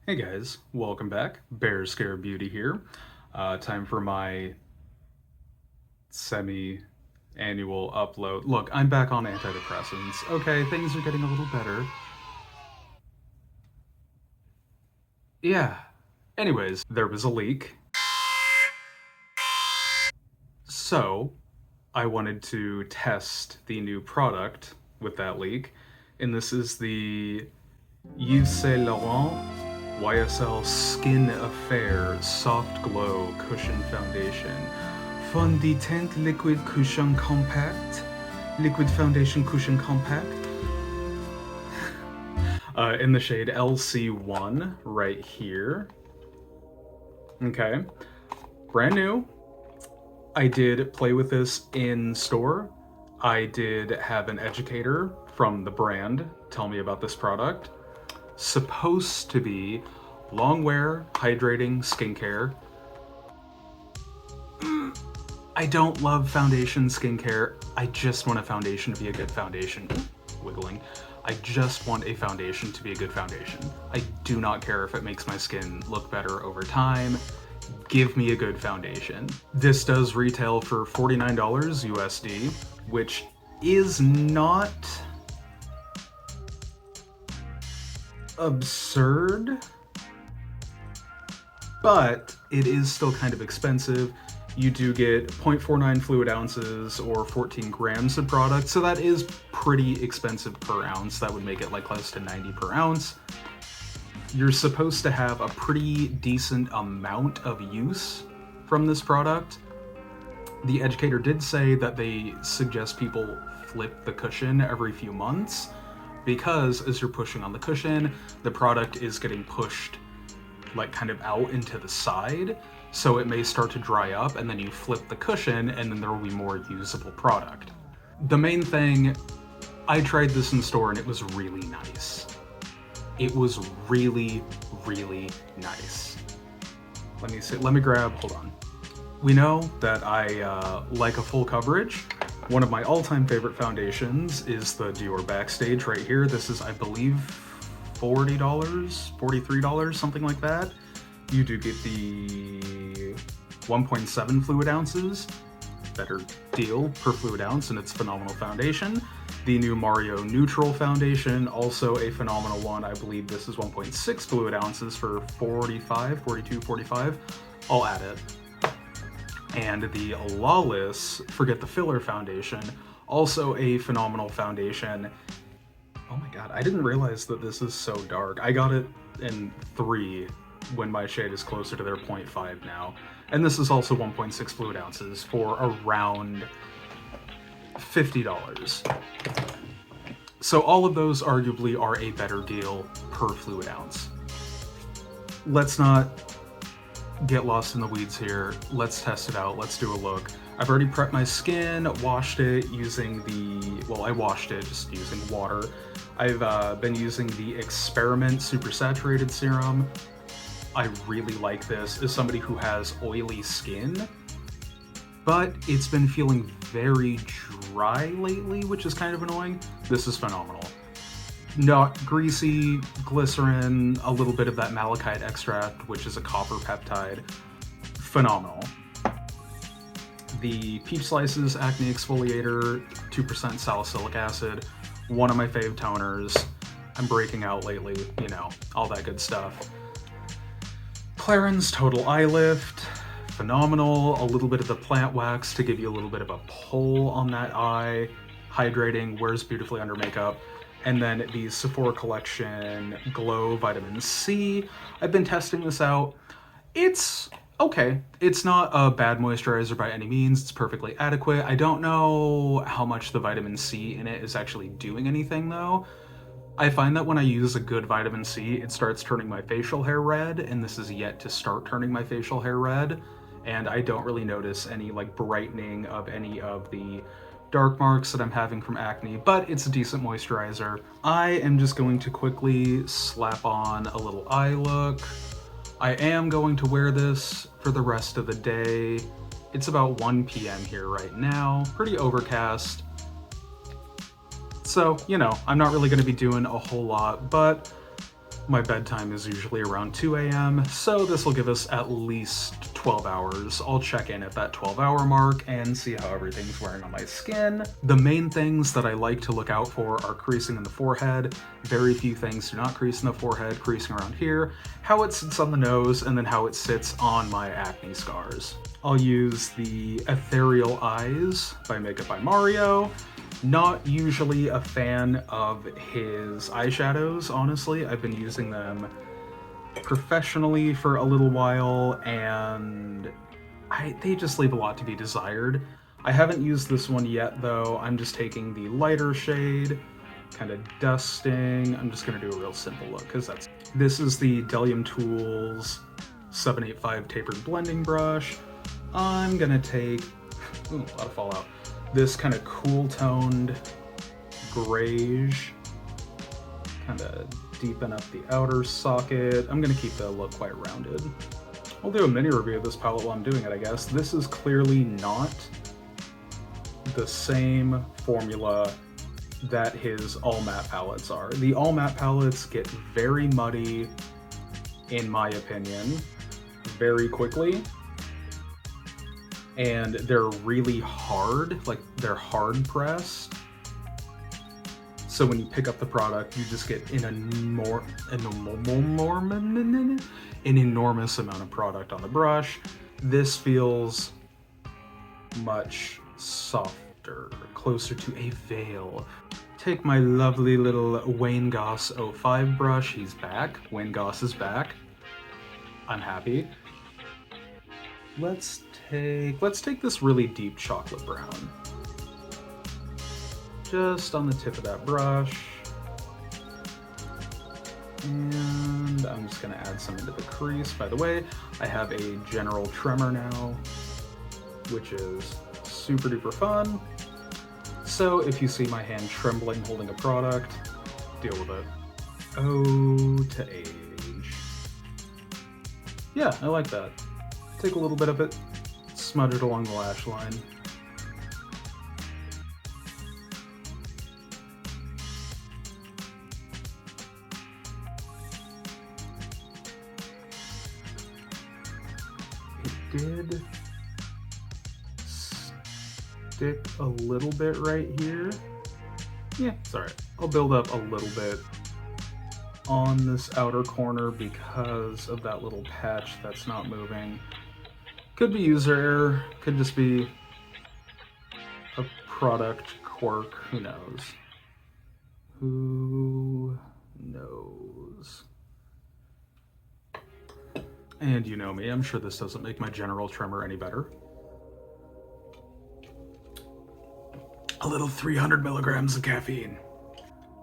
Hey guys, welcome back. Bear Scare Beauty here. Time for my semi-annual upload. Look, I'm back on antidepressants. Okay, things are getting a little better. Yeah. Anyways, there was a leak. So, I wanted to test the new product with that leak. And this is the Yves Saint Laurent YSL Skin Affair Soft Glow Cushion Foundation. Fond de teint liquid cushion compact. Liquid foundation cushion compact. In the shade LC1 right here. Okay. Brand new. I did play with this in store. I did have an educator from the brand tell me about this product. Supposed to be long wear, hydrating skincare. I don't love foundation skincare. I just want a foundation to be a good foundation. Wiggling. I just want a foundation to be a good foundation. I do not care if it makes my skin look better over time. Give me a good foundation. This does retail for $49 USD, which is not absurd, but it is still kind of expensive. You do get 0.49 fluid ounces or 14 grams of product, so that is pretty expensive per ounce. That would make it like close to 90 per ounce. You're supposed to have a pretty decent amount of use from this product. The educator did say that they suggest people flip the cushion every few months because as you're pushing on the cushion, the product is getting pushed like kind of out into the side, so it may start to dry up, and then you flip the cushion and then there will be more usable product. The main thing, I tried this in store and it was really nice. It was really, really nice. Let me grab, hold on. We know that I like a full coverage. One of my all-time favorite foundations is the Dior Backstage right here. This is, I believe, $40, $43, something like that. You do get the 1.7 fluid ounces. Better deal per fluid ounce, and it's a phenomenal foundation. The new Mario Neutral Foundation, also a phenomenal one. I believe this is 1.6 fluid ounces for 45, 42, 45. I'll add it. And the Lawless Forget the Filler Foundation, also a phenomenal foundation. Oh my god, I didn't realize that this is so dark. I got it in 3 when my shade is closer to their 0.5 now. And this is also 1.6 fluid ounces for around $50. So all of those arguably are a better deal per fluid ounce. Let's not get lost in the weeds here. Let's test it out. Let's do a look. I've already prepped my skin, washed it using I washed it just using water. I've been using the Experiment Super Saturated Serum. I really like this as somebody who has oily skin, but it's been feeling very dry lately, which is kind of annoying. This is phenomenal. Not greasy, glycerin, a little bit of that malachite extract, which is a copper peptide. Phenomenal. The Peach Slices Acne Exfoliator, 2% salicylic acid, one of my fave toners. I'm breaking out lately, you know, all that good stuff. Clarins Total Eye Lift, phenomenal. A little bit of the plant wax to give you a little bit of a pull on that eye. Hydrating, wears beautifully under makeup. And then the Sephora Collection Glow Vitamin C. I've been testing this out. It's okay. It's not a bad moisturizer by any means. It's perfectly adequate. I don't know how much the vitamin C in it is actually doing anything though. I find that when I use a good vitamin C, it starts turning my facial hair red, and this is yet to start turning my facial hair red. And I don't really notice any like brightening of any of the dark marks that I'm having from acne, but it's a decent moisturizer. I am just going to quickly slap on a little eye look. I am going to wear this for the rest of the day. It's about 1 p.m. here right now, pretty overcast. So, you know, I'm not really going to be doing a whole lot, but My bedtime is usually around 2 a.m., so this will give us at least 12 hours. I'll check in at that 12-hour mark and see how everything's wearing on my skin. The main things that I like to look out for are creasing in the forehead. Very few things do not crease in the forehead, creasing around here, how it sits on the nose, and then how it sits on my acne scars. I'll use the Ethereal Eyes by Makeup by Mario. Not usually a fan of his eyeshadows, honestly. I've been using them professionally for a little while, and they just leave a lot to be desired. I haven't used this one yet, though. I'm just taking the lighter shade, kind of dusting. I'm just going to do a real simple look, because that's... This is the Delium Tools 785 Tapered Blending Brush. I'm going to take... Ooh, a lot of fallout. This kind of cool-toned grayish, kind of deepen up the outer socket. I'm going to keep the look quite rounded. I'll do a mini review of this palette while I'm doing it, I guess. This is clearly not the same formula that his all matte palettes are. The all matte palettes get very muddy, in my opinion, very quickly. And they're really hard, like they're hard pressed. So when you pick up the product, you just get an enormous amount of product on the brush. This feels much softer, closer to a veil. Take my lovely little Wayne Goss 05 brush. He's back. Wayne Goss is back. I'm happy. Let's take this really deep chocolate brown. Just on the tip of that brush. And I'm just gonna add some into the crease. By the way, I have a general tremor now, which is super duper fun. So if you see my hand trembling holding a product, deal with it. Oh, to age. Yeah, I like that. Take a little bit of it, smudge it along the lash line. It did stick a little bit right here. Yeah, it's alright. I'll build up a little bit on this outer corner because of that little patch that's not moving. Could be user error, could just be a product quirk, who knows? Who knows? And you know me, I'm sure this doesn't make my general tremor any better. A little 300 milligrams of caffeine.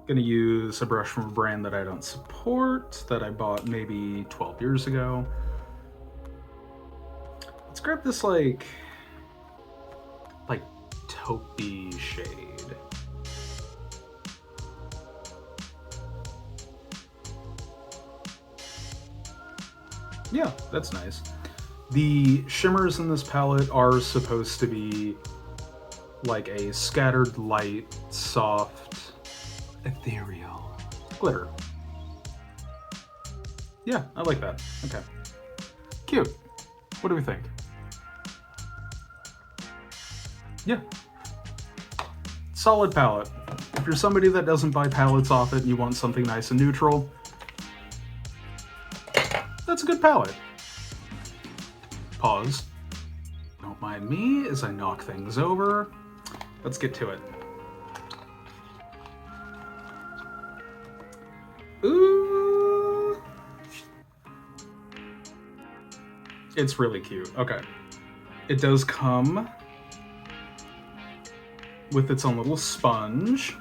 Gonna use a brush from a brand that I don't support, that I bought maybe 12 years ago. Let's grab this like taupey shade. Yeah, that's nice. The shimmers in this palette are supposed to be like a scattered light, soft, ethereal glitter. Yeah, I like that. Okay. Cute. What do we think? Yeah. Solid palette. If you're somebody that doesn't buy palettes off it and you want something nice and neutral, that's a good palette. Pause. Don't mind me as I knock things over. Let's get to it. Ooh. It's really cute. Okay. It does come with its own little sponge.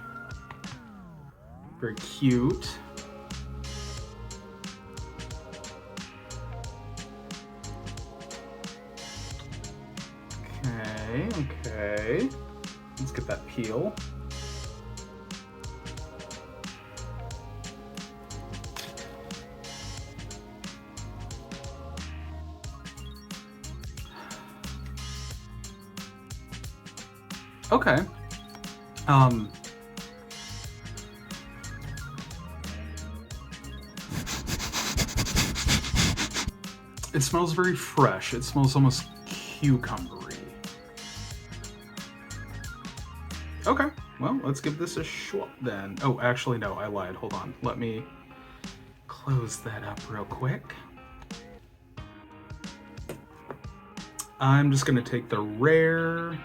Very cute. Okay. Let's get that peel. Okay. It smells very fresh. It smells almost cucumbery. Okay, well, let's give this a shot then. Oh, actually, no, I lied. Hold on. Let me close that up real quick. I'm just going to take the Rare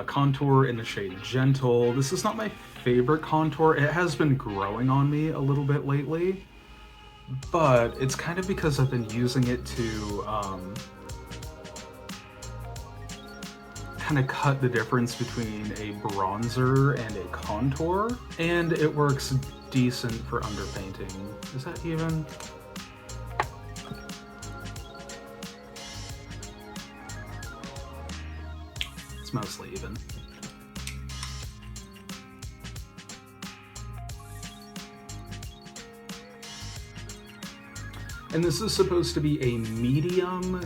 contour in the shade Gentle. This is not my favorite contour. It has been growing on me a little bit lately, but it's kind of because I've been using it to kind of cut the difference between a bronzer and a contour, and it works decent for underpainting. Is that even? It's mostly even. And this is supposed to be a medium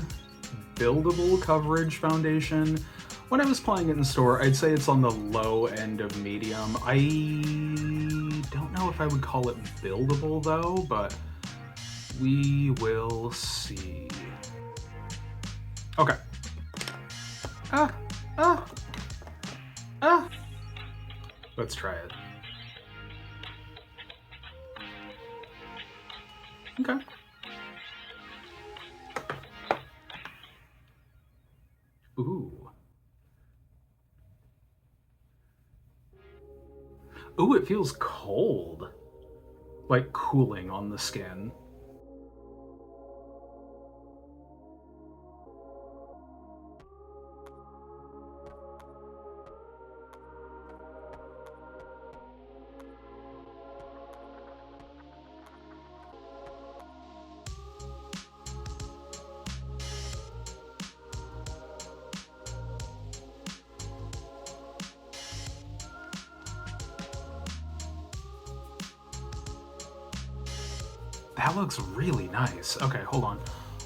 buildable coverage foundation. When I was playing it in store, I'd say it's on the low end of medium. I don't know if I would call it buildable though, but we will see. Okay. Let's try it. Okay. Ooh. Ooh, it feels cold. Like cooling on the skin. That looks really nice. Okay, hold on.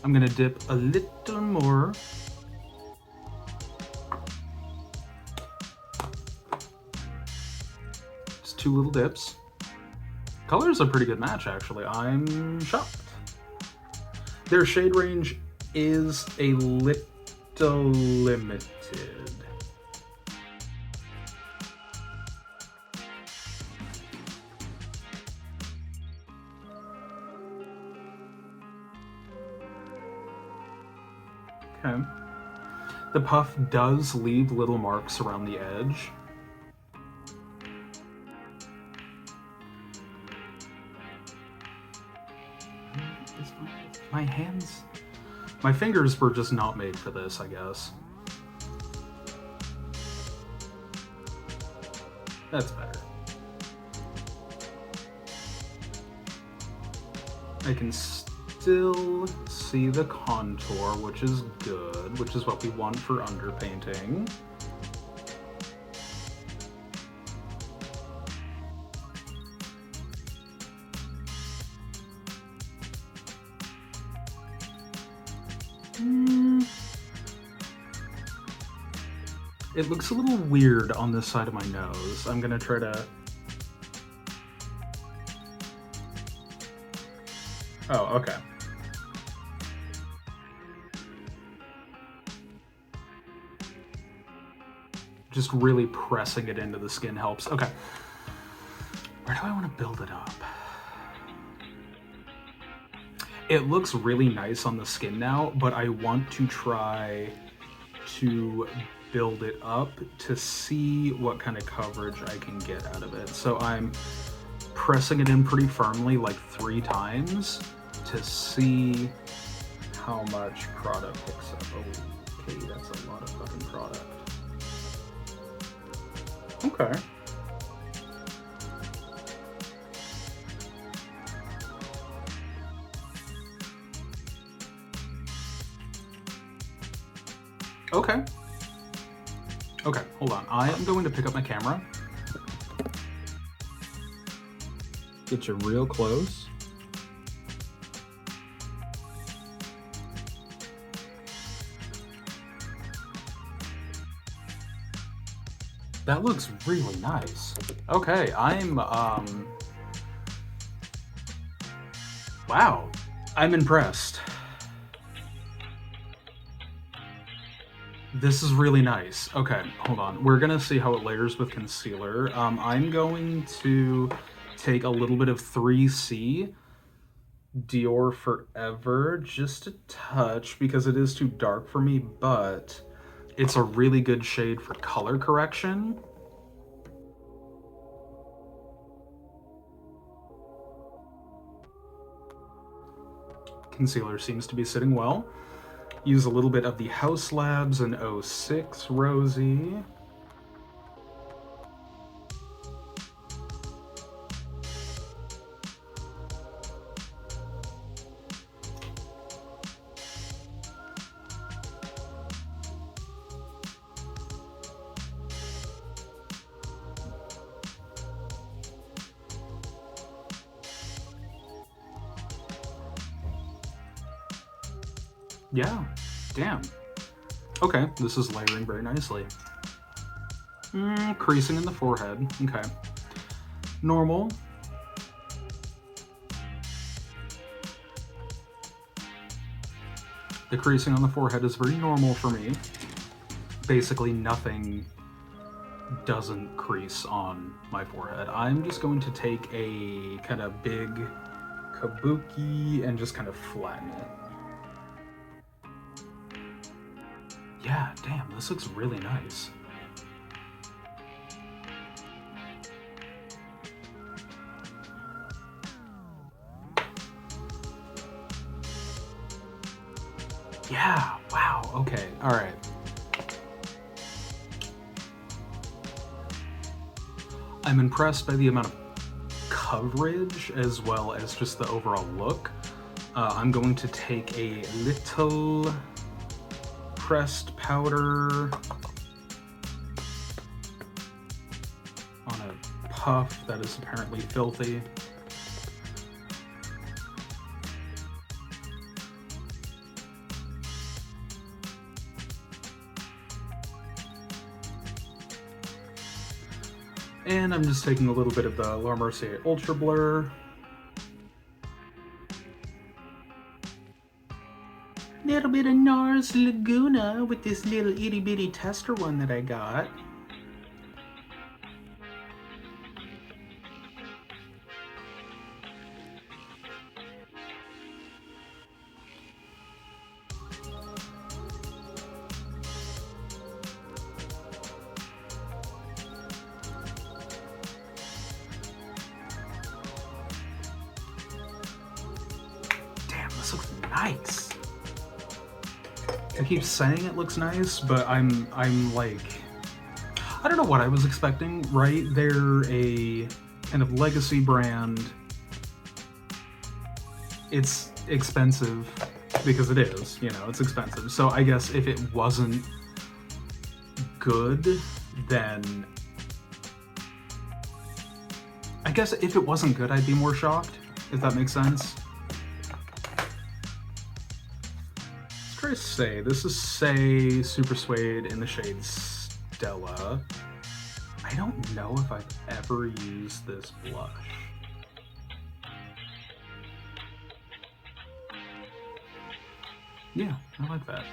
I'm gonna dip a little more. Just 2 little dips. Color's a pretty good match, actually. I'm shocked. Their shade range is a little limited. Okay. The puff does leave little marks around the edge. My hands, my fingers were just not made for this, I guess. That's better. I can still see the contour, which is good, which is what we want for underpainting. It looks a little weird on this side of my nose. I'm gonna try to... Oh, okay. Just really pressing it into the skin helps. Okay. Where do I want to build it up? It looks really nice on the skin now, but I want to try to build it up to see what kind of coverage I can get out of it. So I'm pressing it in pretty firmly, like 3 times, to see how much product picks up. Okay, that's a lot of fucking product. Okay. Okay. Okay, hold on. I am going to pick up my camera. Get you real close. That looks really nice. Okay, I'm, wow. I'm impressed. This is really nice. Okay, hold on. We're gonna see how it layers with concealer. I'm going to take a little bit of 3C Dior Forever, just a touch, because it is too dark for me, but it's a really good shade for color correction. Concealer seems to be sitting well. Use a little bit of the House Labs and 06 Rosy. Yeah, damn. Okay, this is layering very nicely. Creasing in the forehead, okay. Normal. The creasing on the forehead is very normal for me. Basically nothing doesn't crease on my forehead. I'm just going to take a kind of big kabuki and just kind of flatten it. Yeah, damn, this looks really nice. Yeah, wow, okay, all right. I'm impressed by the amount of coverage as well as just the overall look. I'm going to take a little pressed powder on a puff that is apparently filthy. And I'm just taking a little bit of the La Mercier Ultra Blur. Little bit of NARS Laguna with this little itty bitty tester one that I got. Damn, this looks nice. I keep saying it looks nice, but I'm like, I don't know what I was expecting, right? They're a kind of legacy brand. It's expensive because it is, you know, it's expensive. So I guess if it wasn't good, then I guess if it wasn't good, I'd be more shocked, if that makes sense. Let's try Say. This is Say Super Suede in the shade Stella. I don't know if I've ever used this blush. Yeah, I like that.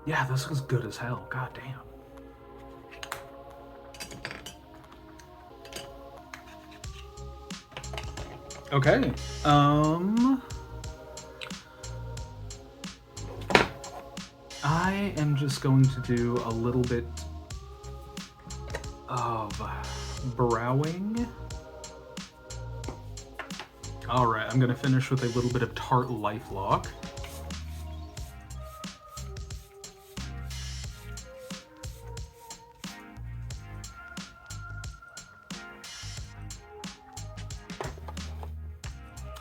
Yeah, this looks good as hell. God damn. Okay. I am just going to do a little bit of browing. All right, I'm gonna finish with a little bit of Tarte LifeLock.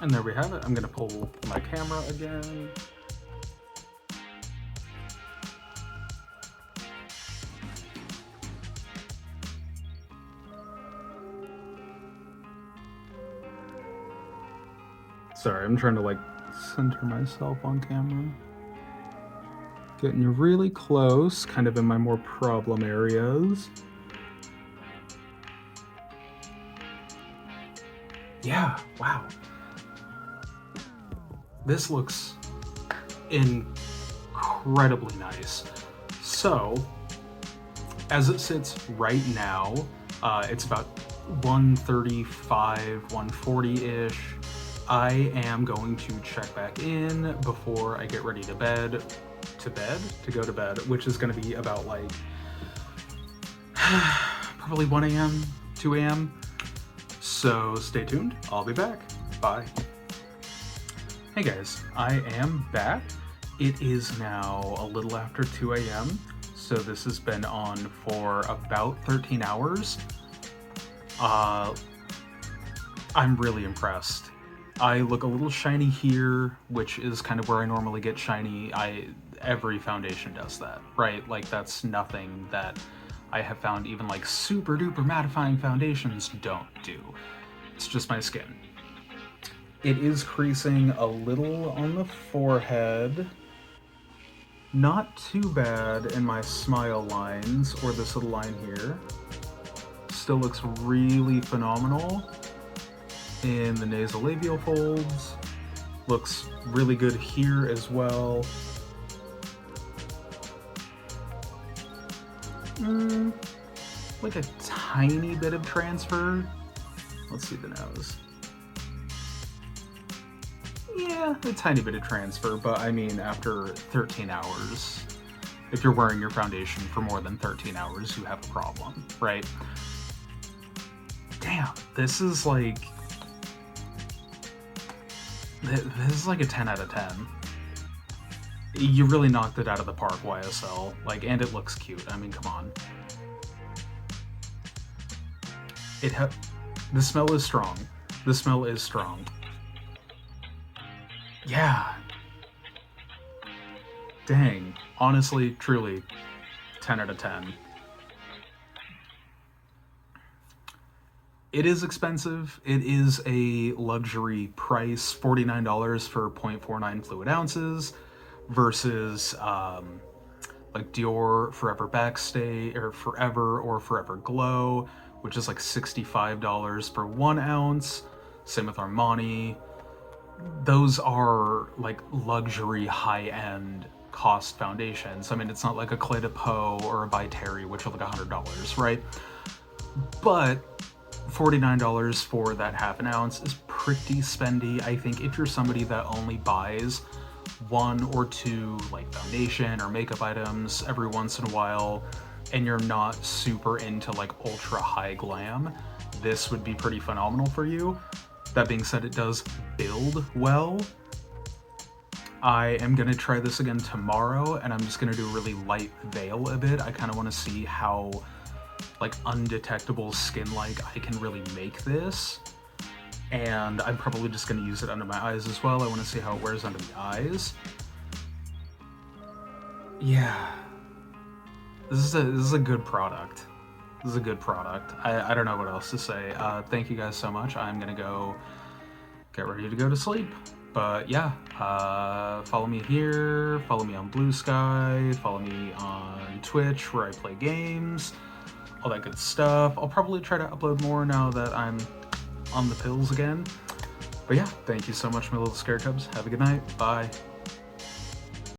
And there we have it. I'm gonna pull my camera again. Sorry, I'm trying to like center myself on camera. Getting really close, kind of in my more problem areas. Yeah, wow. This looks incredibly nice. So, as it sits right now, it's about 135, 140-ish. I am going to check back in before I get ready to go to bed, which is going to be about like probably 1 a.m., 2 a.m. So stay tuned. I'll be back. Bye. Hey guys, I am back. It is now a little after 2 a.m. So this has been on for about 13 hours. I'm really impressed. I look a little shiny here, which is kind of where I normally get shiny. Every foundation does that, right? Like that's nothing that I have found even like super duper mattifying foundations don't do. It's just my skin. It is creasing a little on the forehead. Not too bad in my smile lines or this little line here. Still looks really phenomenal in the nasolabial folds. Looks really good here as well. Like a tiny bit of transfer. Let's see the nose. Yeah, a tiny bit of transfer, but I mean after 13 hours, if you're wearing your foundation for more than 13 hours, you have a problem, right? Damn, this is like a 10 out of 10. You really knocked it out of the park, YSL. Like, and it looks cute. I mean, come on. The smell is strong. The smell is strong. Yeah. Dang. Honestly, truly, 10 out of 10. It is expensive. It is a luxury price, $49 for 0.49 fluid ounces versus like Dior Forever Backstage or Forever Glow, which is like $65 for 1 ounce. Same with Armani. Those are like luxury high-end cost foundations. I mean, it's not like a Clé de Peau or a By Terry, which are like $100, right? But $49 for that half an ounce is pretty spendy. I think if you're somebody that only buys 1 or 2 like foundation or makeup items every once in a while, and you're not super into like ultra high glam, this would be pretty phenomenal for you. That being said, it does build well. I am gonna try this again tomorrow, and I'm just gonna do a really light veil a bit. I kind of want to see how like undetectable skin-like I can really make this. And I'm probably just going to use it under my eyes as well. I want to see how it wears under the eyes. Yeah. This is a good product. This is a good product. I don't know what else to say. Thank you guys so much. I'm going to go get ready to go to sleep. But yeah, follow me here, follow me on Blue Sky, follow me on Twitch where I play games, all that good stuff. I'll probably try to upload more now that I'm on the pills again. But yeah, thank you so much, my little Scarecubs. Have a good night. Bye.